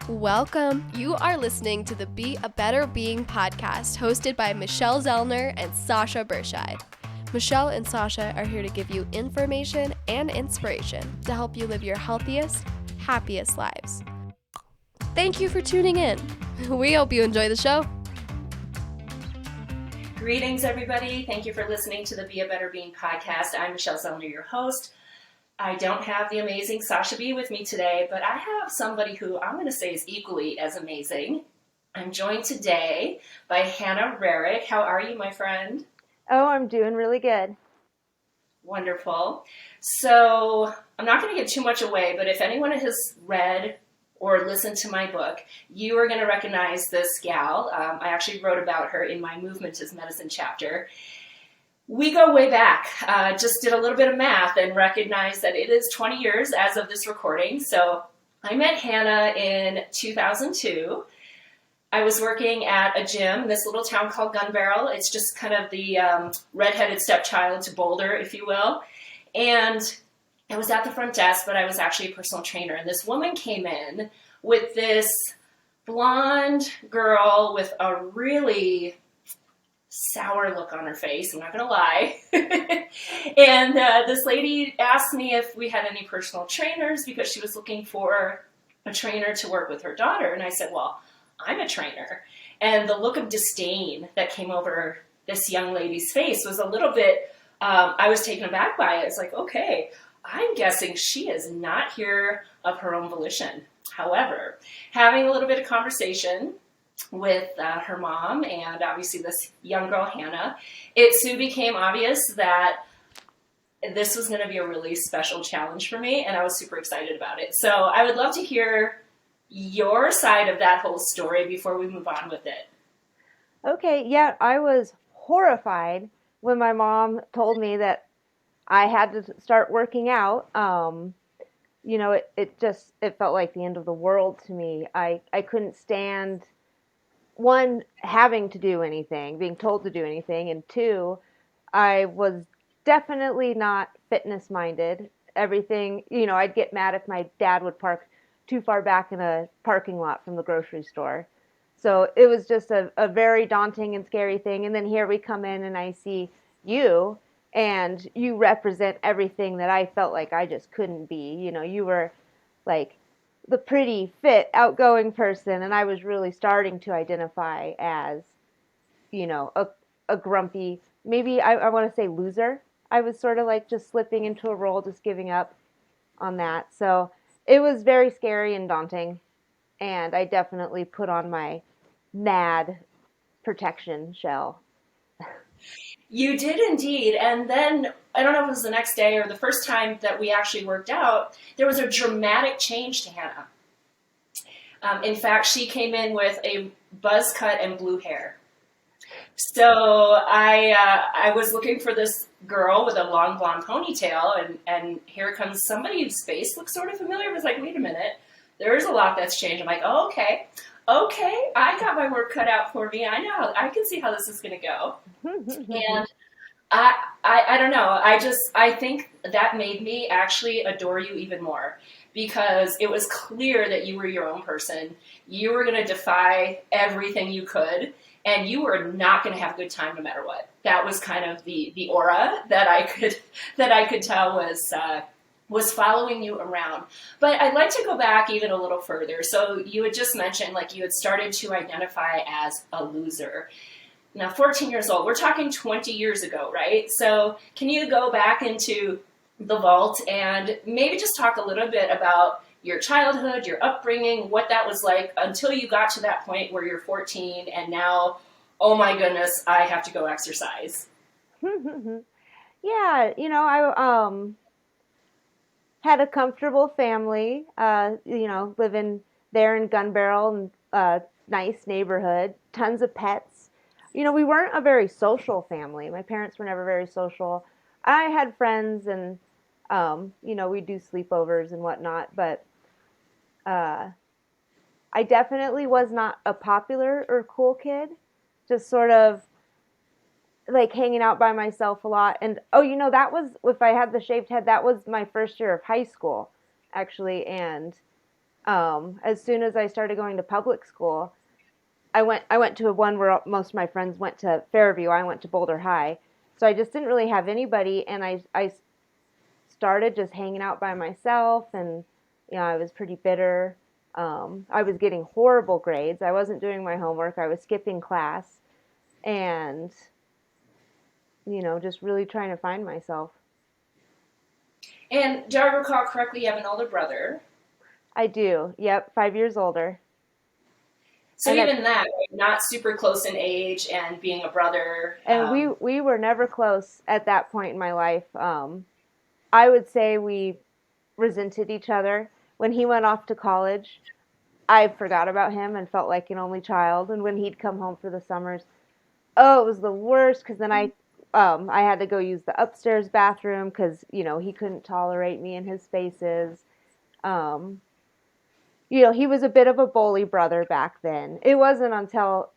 Welcome. You are listening to the Be a Better Being podcast hosted by Michelle Zellner and Sasha Berscheid. Michelle and Sasha are here to give you information and inspiration to help you live your healthiest, happiest lives. Thank you for tuning in. We hope you enjoy the show. Greetings, everybody. Thank you for listening to the Be a Better Being podcast. I'm Michelle Zellner, your host. I don't have the amazing Sasha B with me today, but I have somebody who I'm going to say is equally as amazing. I'm joined today by Hannah Rarick. How are you, my friend? Oh, I'm doing really good. Wonderful. So I'm not going to give too much away, but if anyone has read or listened to my book, you are going to recognize this gal. I actually wrote about her in my Movement is Medicine chapter. We go way back. Just did a little bit of math and recognized that it is 20 years as of this recording. So I met Hannah in 2002. I was working at a gym in this little town called Gun Barrel. It's just kind of the redheaded stepchild to Boulder, if you will. And I was at the front desk, but I was actually a personal trainer. And this woman came in with this blonde girl with a really sour look on her face, I'm not going to lie. And this lady asked me if we had any personal trainers because she was looking for a trainer to work with her daughter. And I said, well, I'm a trainer. And the look of disdain that came over this young lady's face was a little bit, I was taken aback by it. It's like, okay, I'm guessing she is not here of her own volition. However, having a little bit of conversation with her mom and obviously this young girl, Hannah, it soon became obvious that this was going to be a really special challenge for me, and I was super excited about it. So I would love to hear your side of that whole story before we move on with it. Okay, yeah, I was horrified when my mom told me that I had to start working out. It felt like the end of the world to me. I couldn't stand, one, having to do anything, being told to do anything, and two, I was definitely not fitness minded. Everything, I'd get mad if my dad would park too far back in a parking lot from the grocery store. So it was just a very daunting and scary thing. And then here we come in and I see you, and you represent everything that I felt like I just couldn't be. You were like the pretty, fit, outgoing person, and I was really starting to identify as, a grumpy, maybe I want to say loser. I was sort of like just slipping into a role, just giving up on that. So it was very scary and daunting, and I definitely put on my mad protection shell. You did indeed. And then, I don't know if it was the next day or the first time that we actually worked out, there was a dramatic change to Hannah. In fact, she came in with a buzz cut and blue hair. So I was looking for this girl with a long blonde ponytail, and here comes somebody whose face looks sort of familiar. I was like, wait a minute, there's a lot that's changed. I'm like, oh, okay, I got my work cut out for me. I can see how this is going to go. And I don't know. I think that made me actually adore you even more, because it was clear that you were your own person. You were going to defy everything you could, and you were not going to have a good time no matter what. That was kind of the aura that I could tell was following you around. But I'd like to go back even a little further. So you had just mentioned like you had started to identify as a loser. Now, 14 years old, we're talking 20 years ago, right? So can you go back into the vault and maybe just talk a little bit about your childhood, your upbringing, what that was like until you got to that point where you're 14 and now, oh my goodness, I have to go exercise. Yeah, I had a comfortable family, living there in Gun Barrel, nice neighborhood, tons of pets. We weren't a very social family. My parents were never very social. I had friends and, we'd do sleepovers and whatnot, but I definitely was not a popular or cool kid, just sort of like hanging out by myself a lot. And that was, if I had the shaved head, that was my first year of high school, actually. And As soon as I started going to public school, I went to one where most of my friends went to Fairview. I went to Boulder High. So I just didn't really have anybody, and I started just hanging out by myself, and I was pretty bitter. I was getting horrible grades. I wasn't doing my homework. I was skipping class, and just really trying to find myself. And do I recall correctly, you have an older brother? I do. Yep, 5 years older. So And even that, right, not super close in age and being a brother. and we were never close at that point in my life. I would say we resented each other. When he went off to college, I forgot about him and felt like an only child. And when he'd come home for the summers, oh, it was the worst because then I had to go use the upstairs bathroom because he couldn't tolerate me in his spaces. Um, he was a bit of a bully brother back then. It wasn't until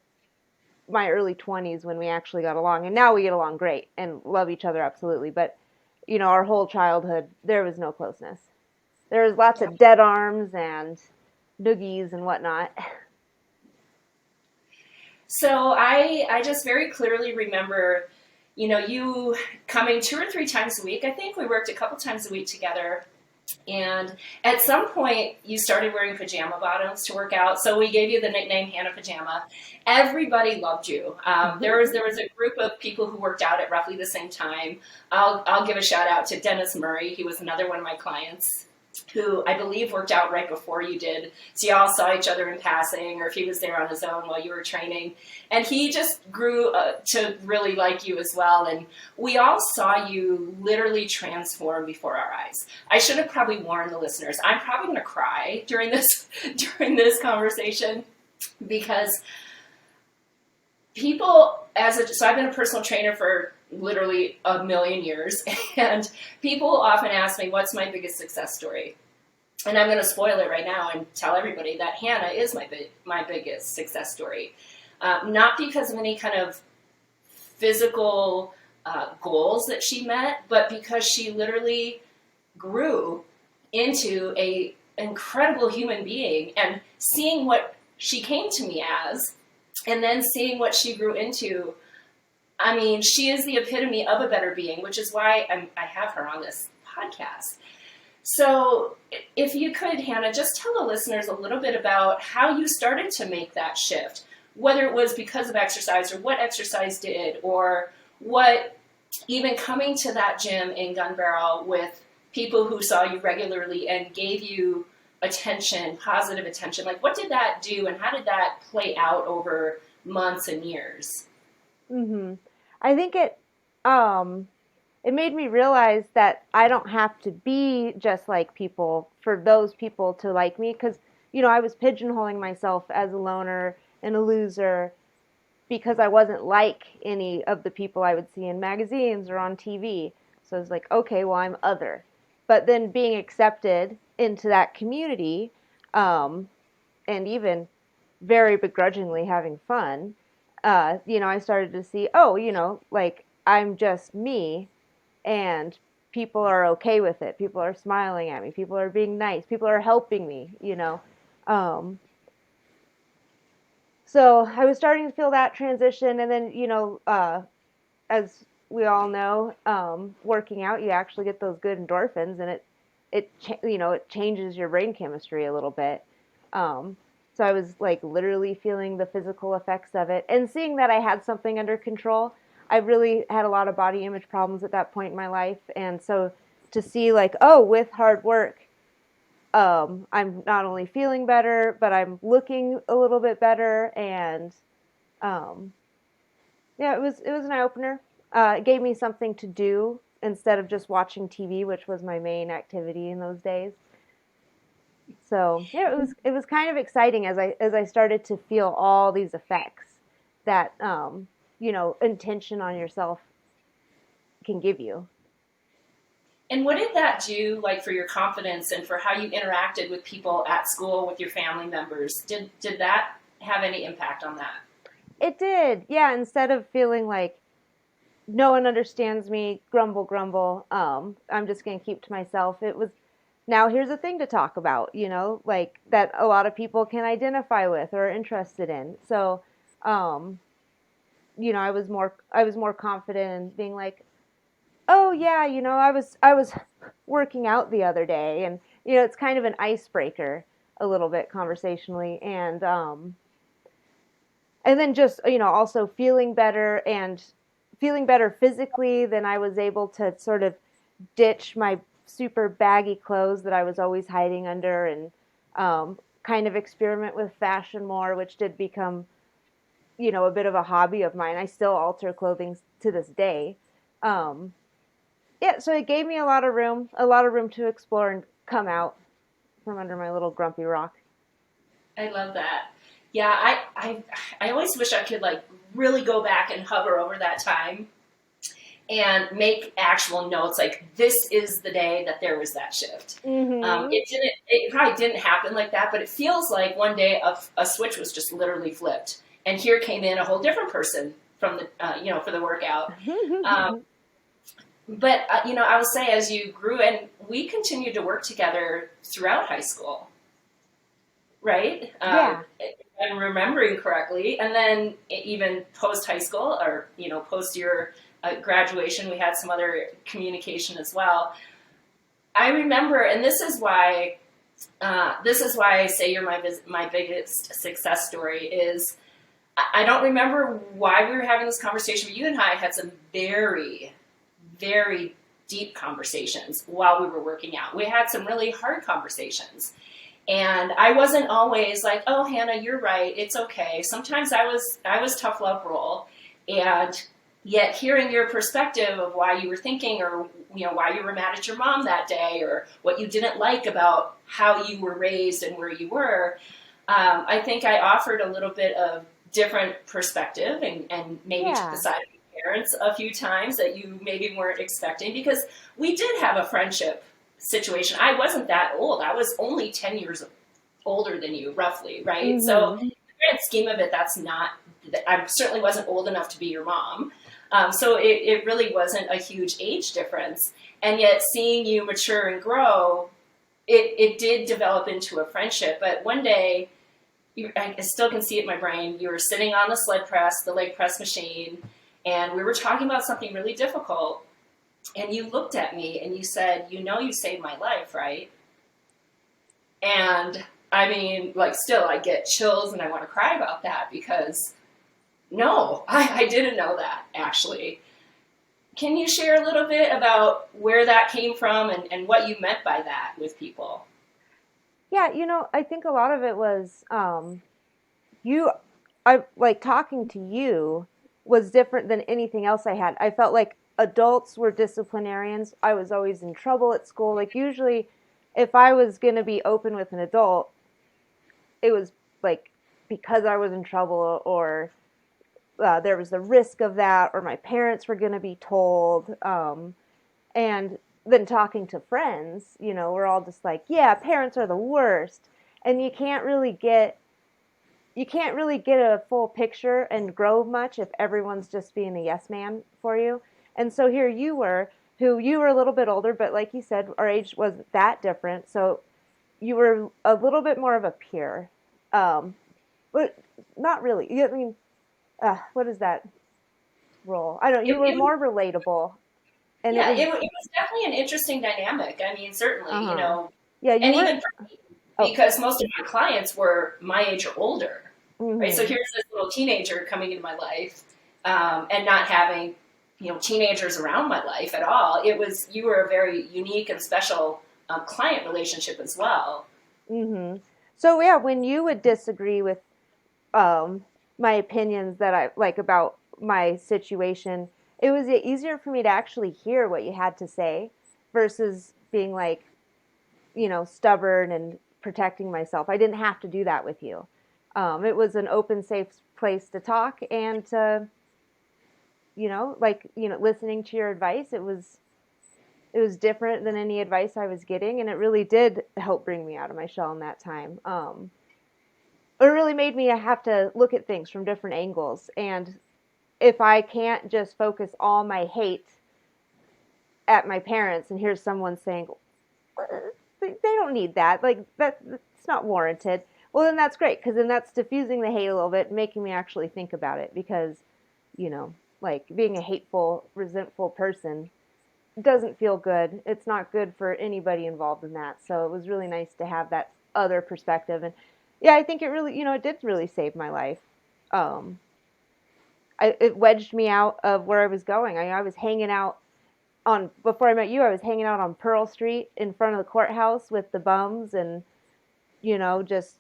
my early 20s when we actually got along, and now we get along great and love each other absolutely. But our whole childhood, there was no closeness. There was lots of dead arms and noogies and whatnot. So I just very clearly remember, you coming 2 or 3 times a week. I think we worked a couple times a week together. And at some point, you started wearing pajama bottoms to work out. So we gave you the nickname Hannah Pajama. Everybody loved you. There was a group of people who worked out at roughly the same time. I'll give a shout out to Dennis Murray. He was another one of my clients who I believe worked out right before you did. So y'all saw each other in passing, or if he was there on his own while you were training. And he just grew to really like you as well. And we all saw you literally transform before our eyes. I should have probably warned the listeners. I'm probably going to cry during this conversation because people, so I've been a personal trainer for literally a million years, and people often ask me, what's my biggest success story? And I'm going to spoil it right now and tell everybody that Hannah is my biggest success story. Not because of any kind of physical goals that she met, but because she literally grew into a incredible human being, and seeing what she came to me as, and then seeing what she grew into. I mean, she is the epitome of a better being, which is why I have her on this podcast. So if you could, Hannah, just tell the listeners a little bit about how you started to make that shift, whether it was because of exercise or what exercise did, or what even coming to that gym in Gun Barrel with people who saw you regularly and gave you attention, positive attention. Like, what did that do, and how did that play out over months and years? Mm-hmm. I think it made me realize that I don't have to be just like people for those people to like me, because I was pigeonholing myself as a loner and a loser because I wasn't like any of the people I would see in magazines or on TV. So I was like, okay, well, I'm other. But then being accepted into that community, and even very begrudgingly having fun, I started to see, like, I'm just me, and people are okay with it. People are smiling at me. People are being nice. People are helping me, So I was starting to feel that transition. And then, as we all know, working out, you actually get those good endorphins, and it changes your brain chemistry a little bit. So I was like literally feeling the physical effects of it and seeing that I had something under control. I really had a lot of body image problems at that point in my life. And so to see like, oh, with hard work, I'm not only feeling better, but I'm looking a little bit better. And it was an eye opener. It gave me something to do instead of just watching TV, which was my main activity in those days. So yeah, it was kind of exciting as I started to feel all these effects that intention on yourself can give you. And what did that do, like, for your confidence and for how you interacted with people at school, with your family members? Did that have any impact on that? It did, yeah. Instead of feeling like no one understands me, grumble, I'm just going to keep to myself. now here's a thing to talk about, like that a lot of people can identify with or are interested in. So, um, I was more confident in being like, oh yeah, I was working out the other day, and it's kind of an icebreaker a little bit conversationally, and then just also feeling better physically. Then I was able to sort of ditch my super baggy clothes that I was always hiding under, and kind of experiment with fashion more, which did become a bit of a hobby of mine. I still alter clothing to this day. um, yeah, so it gave me a lot of room to explore and come out from under my little grumpy rock. I love that. Yeah, I always wish I could like really go back and hover over that time and make actual notes. Like this is the day that there was that shift. Mm-hmm. It probably didn't happen like that, but it feels like one day a switch was just literally flipped, and here came in a whole different person from the for the workout. Um, but I will say as you grew, and we continued to work together throughout high school, right? Yeah. If I'm remembering correctly, and then even post high school, or post your graduation, we had some other communication as well. I remember, and this is why I say you're my biggest success story. Is I don't remember why we were having this conversation, but you and I had some very, very deep conversations while we were working out. We had some really hard conversations. And I wasn't always like, oh, Hannah, you're right. It's okay. Sometimes I was tough love role. And yet hearing your perspective of why you were thinking, or, why you were mad at your mom that day, or what you didn't like about how you were raised and where you were, I think I offered a little bit of different perspective, and maybe took the Yeah. side of your parents a few times that you maybe weren't expecting, because we did have a friendship situation. I wasn't that old. I was only 10 years older than you, roughly, right? So Mm-hmm. in the grand scheme of it, I certainly wasn't old enough to be your mom. So it really wasn't a huge age difference. And yet seeing you mature and grow, it did develop into a friendship. But one day, I still can see it in my brain, you were sitting on the leg press machine, and we were talking about something really difficult. And you looked at me and you said, you saved my life, right? And I mean, like, still, I get chills and I want to cry about that, because no, I didn't know that, actually. Can you share a little bit about where that came from, and what you meant by that with people? Yeah, I think a lot of it was you I like talking to you was different than anything else I had. I felt like adults were disciplinarians. I was always in trouble at school. Like usually if I was going to be open with an adult, it was like because I was in trouble, or there was the risk of that, or my parents were going to be told. And then talking to friends, we're all just like, yeah, parents are the worst. And you can't really get a full picture and grow much if everyone's just being a yes man for you. And so here you were, who you were a little bit older, but like you said, our age wasn't that different. So you were a little bit more of a peer. But not really. I mean, what is that role? I don't know. It, You were it was, more relatable. And it yeah, was, it was definitely an interesting dynamic. I mean, certainly, uh-huh. Yeah, you and were, even for me, oh, because most of my clients were my age or older, right? So mm-hmm. here's this little teenager coming into my life, and not having, teenagers around my life at all. You were a very unique and special client relationship as well. Mm-hmm. So yeah, when you would disagree with um, my opinions that I like about my situation, it was easier for me to actually hear what you had to say versus being like, stubborn and protecting myself. I didn't have to do that with you. It was an open, safe place to talk and to, listening to your advice. It was different than any advice I was getting, and it really did help bring me out of my shell in that time. It really made me have to look at things from different angles. And if I can't just focus all my hate at my parents, and here's someone saying, they don't need that. Like, that's not warranted. Well, then that's great, because then that's diffusing the hate a little bit, making me actually think about it, because, like, being a hateful, resentful person doesn't feel good. It's not good for anybody involved in that. So it was really nice to have that other perspective. And yeah, I think it really, it did really save my life. Um, it wedged me out of where I was going. I was hanging out before I met you, I was hanging out on Pearl Street in front of the courthouse with the bums and, just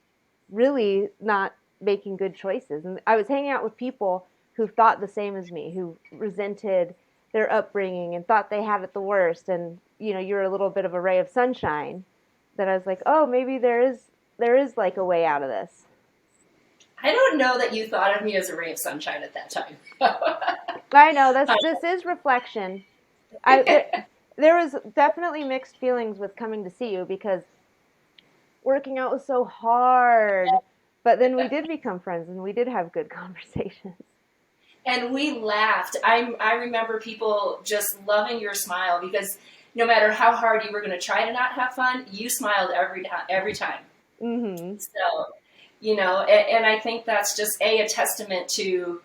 really not making good choices. And I was hanging out with people who thought the same as me, who resented their upbringing and thought they had it the worst. And, you're a little bit of a ray of sunshine that I was like, oh, maybe there is like a way out of this. I don't know that you thought of me as a ray of sunshine at that time. I know this is reflection. There was definitely mixed feelings with coming to see you, because working out was so hard, but then we did become friends and we did have good conversations. And we laughed. I remember people just loving your smile, because no matter how hard you were going to try to not have fun, you smiled every time. Mm-hmm. So, and I think that's just a testament to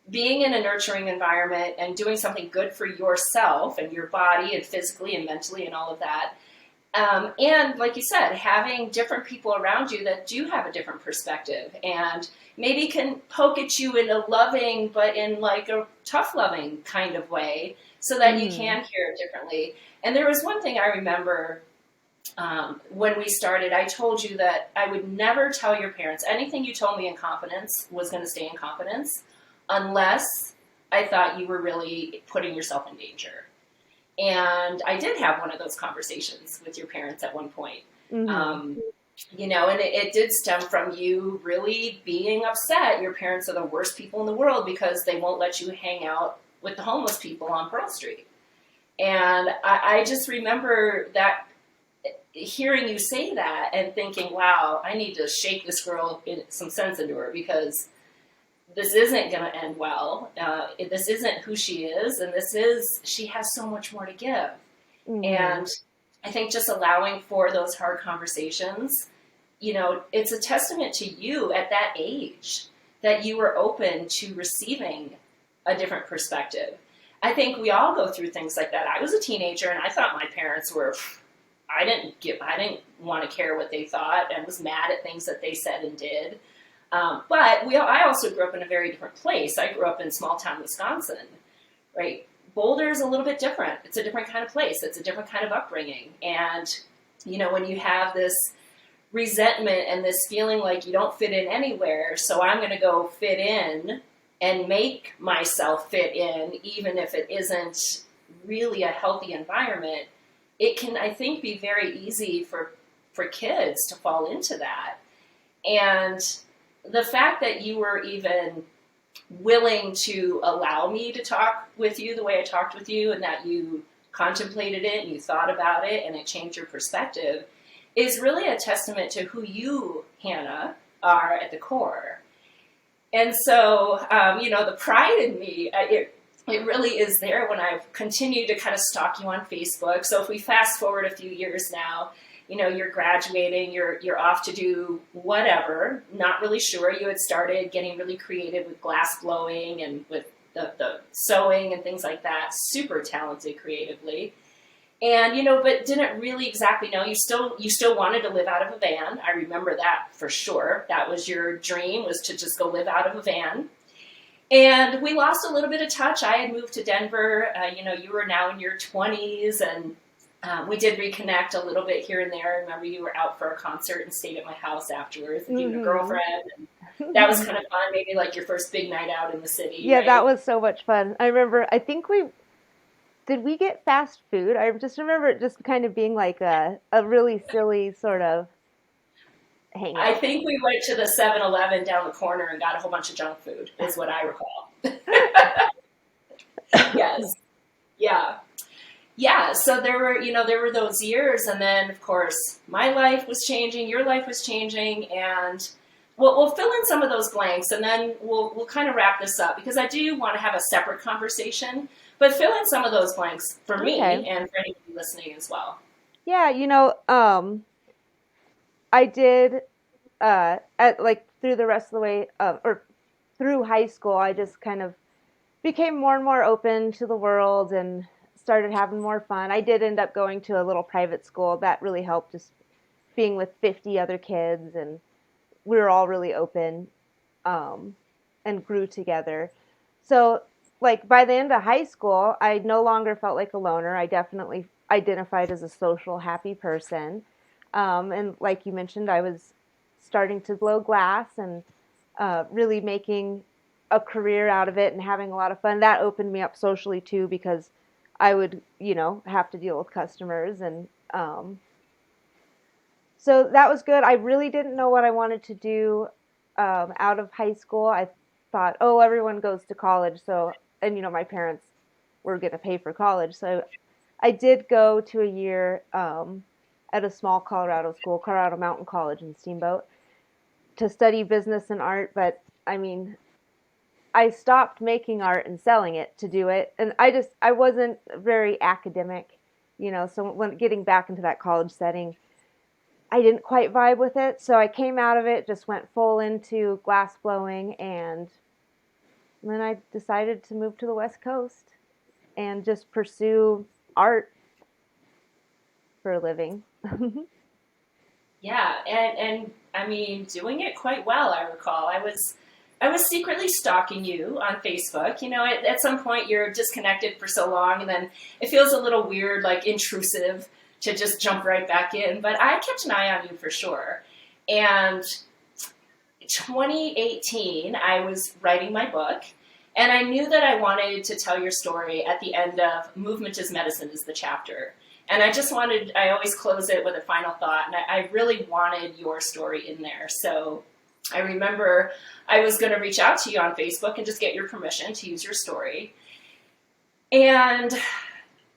being in a nurturing environment and doing something good for yourself and your body and physically and mentally and all of that. And like you said, having different people around you that do have a different perspective and maybe can poke at you in a loving, but in like a tough loving kind of way, so that you can hear it differently. And there was one thing I remember when we started. I told you that I would never tell your parents anything you told me in confidence was going to stay in confidence, unless I thought you were really putting yourself in danger. And I did have one of those conversations with your parents at one point. And it did stem from you really being upset. Your parents are the worst people in the world because they won't let you hang out with the homeless people on Pearl Street. And I just remember that, hearing you say that and thinking, wow, I need to shake this girl some sense into her, because this isn't going to end well. This isn't who she is, and she has so much more to give. Mm-hmm. And I think just allowing for those hard conversations, it's a testament to you at that age that you were open to receiving a different perspective. I think we all go through things like that. I was a teenager and I thought my parents were, I didn't want to care what they thought, and was mad at things that they said and did. But I also grew up in a very different place. I grew up in small town Wisconsin, right? Boulder is a little bit different. It's a different kind of place. It's a different kind of upbringing. And, when you have this resentment and this feeling like you don't fit in anywhere, so I'm going to go fit in and make myself fit in, even if it isn't really a healthy environment, it can, I think, be very easy for kids to fall into that. And the fact that you were even willing to allow me to talk with you the way I talked with you, and that you contemplated it and you thought about it and it changed your perspective, is really a testament to who you, Hannah, are at the core. And so, the pride in me, it really is there when I've continued to kind of stalk you on Facebook. So if we fast forward a few years now, you're graduating, you're off to do whatever, not really sure. You had started getting really creative with glass blowing and with the sewing and things like that, super talented creatively. And, but didn't really exactly know. You still wanted to live out of a van. I remember that for sure. That was your dream, was to just go live out of a van. And we lost a little bit of touch. I had moved to Denver. You were now in your 20s, and we did reconnect a little bit here and there. I remember you were out for a concert and stayed at my house afterwards with you and a girlfriend. And that was kind of fun, maybe like your first big night out in the city. Yeah, right? That was so much fun. I remember, did we get fast food? I just remember it just kind of being like a really silly sort of hangout. I think we went to the 7-Eleven down the corner and got a whole bunch of junk food, is what I recall. Yes. Yeah. Yeah, so there were those years, and then, of course, my life was changing, your life was changing, and we'll fill in some of those blanks, and then we'll kind of wrap this up, because I do want to have a separate conversation, but fill in some of those blanks for me and for anybody listening as well. Yeah, I did, through the rest of the way, or through high school, I just kind of became more and more open to the world and started having more fun. I did end up going to a little private school. That really helped, just being with 50 other kids, and we were all really open, and grew together. So, like, by the end of high school, I no longer felt like a loner. I definitely identified as a social, happy person. And like you mentioned, I was starting to blow glass and really making a career out of it and having a lot of fun. That opened me up socially too, because I would, have to deal with customers. And so that was good. I really didn't know what I wanted to do out of high school. I thought, oh, everyone goes to college. So, and my parents were going to pay for college. So I did go to a year at a small Colorado school, Colorado Mountain College in Steamboat, to study business and art. But I mean, I stopped making art and selling it to do it. And I wasn't very academic, so when getting back into that college setting, I didn't quite vibe with it. So I came out of it, just went full into glass blowing, and then I decided to move to the West Coast and just pursue art for a living. Yeah, and I mean, doing it quite well, I recall. I was secretly stalking you on Facebook. At some point you're disconnected for so long, and then it feels a little weird, like intrusive, to just jump right back in. But I kept an eye on you for sure. And 2018, I was writing my book, and I knew that I wanted to tell your story at the end of Movement is Medicine is the chapter. And I always close it with a final thought, and I really wanted your story in there. So I remember I was going to reach out to you on Facebook and just get your permission to use your story. And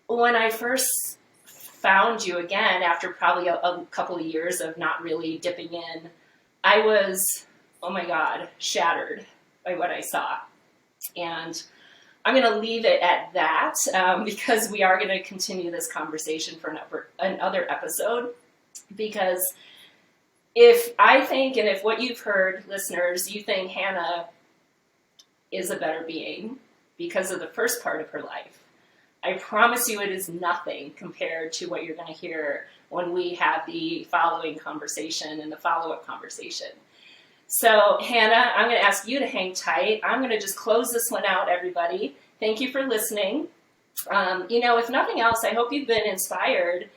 when I first found you again, after probably a couple of years of not really dipping in, I was, oh my God, shattered by what I saw. And I'm going to leave it at that, because we are going to continue this conversation for another episode. Because if what you've heard, listeners, you think Hannah is a better being because of the first part of her life, I promise you it is nothing compared to what you're going to hear when we have the following conversation and the follow-up conversation. So, Hannah, I'm going to ask you to hang tight. I'm going to just close this one out, everybody. Thank you for listening. If nothing else, I hope you've been inspired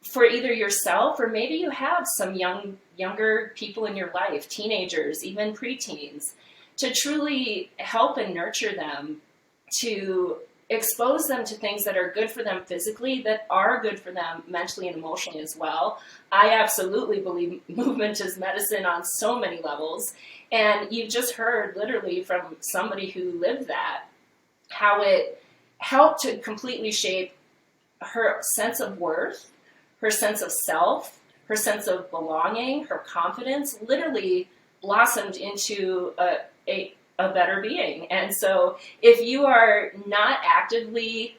for either yourself, or maybe you have some younger people in your life, teenagers, even preteens, to truly help and nurture them, to expose them to things that are good for them physically, that are good for them mentally and emotionally as well. I absolutely believe movement is medicine on so many levels. And you've just heard literally from somebody who lived that, how it helped to completely shape her sense of worth, her sense of self, her sense of belonging, her confidence, literally blossomed into a better being. And so if you are not actively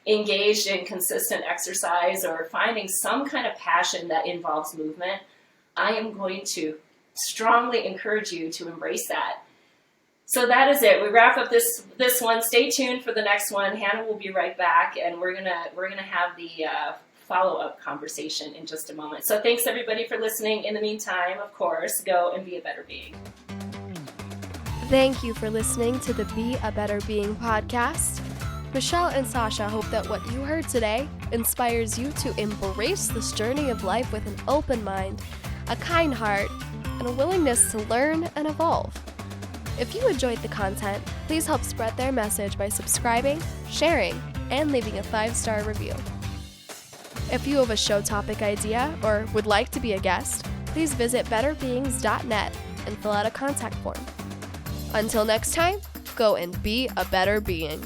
engaged in consistent exercise, or finding some kind of passion that involves movement, I am going to strongly encourage you to embrace that. So that is it. We wrap up this one. Stay tuned for the next one. Hannah will be right back, and we're gonna have the follow-up conversation in just a moment. So thanks everybody for listening. In the meantime, of course, go and be a better being. Thank you for listening to the Be a Better Being podcast. Michelle and Sasha hope that what you heard today inspires you to embrace this journey of life with an open mind, a kind heart, and a willingness to learn and evolve. If you enjoyed the content, please help spread their message by subscribing, sharing, and leaving a 5-star review. If you have a show topic idea or would like to be a guest, please visit betterbeings.net and fill out a contact form. Until next time, go and be a better being.